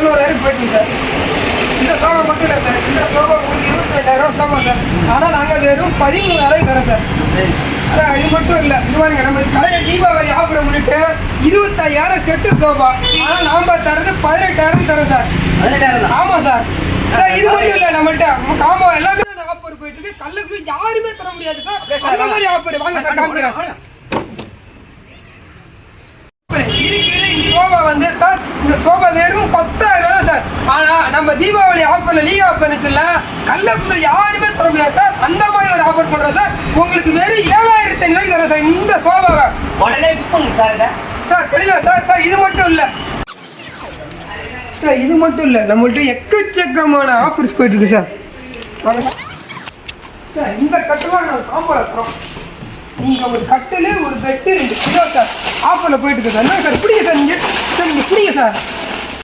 11,000 போயிட்டு சார். இந்த சோபா மட்டும் இல்லை சார், இந்த சோபா உங்களுக்கு 22,000 சோபா சார். ஆனால் நாங்கள் வெறும் 13,000 தரோம் சார். சார் இது மட்டும் இல்லை, இது பாருங்க நம்ம கடையை தீபாவளி ஆஃபரை முன்னிட்டு 25,000 செட்டு சோபா. ஆனால் நாம் தரது 18,000 தரோம் சார். 18,000? ஆமாம் சார். சார் இது மட்டும் இல்லை, நம்மள்கிட்ட காம்போ எல்லாமே ஆஃபர் போயிட்டு இருக்கு. கல்லுக்கு யாருமே தர முடியாது சார். அந்த மாதிரி ஆஃபர் வாங்க சார், காமிக்கிறேன். சோபா வந்து சார், இந்த சோபா வெறும் 10,000 தான் சார். ஆனா நம்ம தீபாவளி ஆஃபர்ல லீக் ஆஃபர் வச்சுல கல்லக்குள்ள யாருமே தர முடியாது சார். அந்த மாதிரி ஒரு ஆஃபர் பண்றோம் சார். உங்களுக்கு வெறும் 7,500 தரோம் சார் இந்த சோபாவை. உடனே புக் பண்ணுங்க சார். இதை சார் படிக்கலாம் சார். சார் இது மட்டும் இல்லை சார், இது மட்டும் இல்லை, நம்மள்ட்ட எக்கச்சக்கமான ஆஃபர்ஸ் போயிட்டு இருக்கு சார். வாங்க சார், இந்த கட்டெல்லாம் நாங்கள் காம்போல தரோம். நீங்கள் ஒரு கட்டில், ஒரு பெட்டு, 2 கிலோ சார் ஆஃபரில் போயிட்டு இருக்கு சார். என்ன சார் பிடிங்க சார், நீங்கள் சார், நீங்கள் பிடிங்க சார்.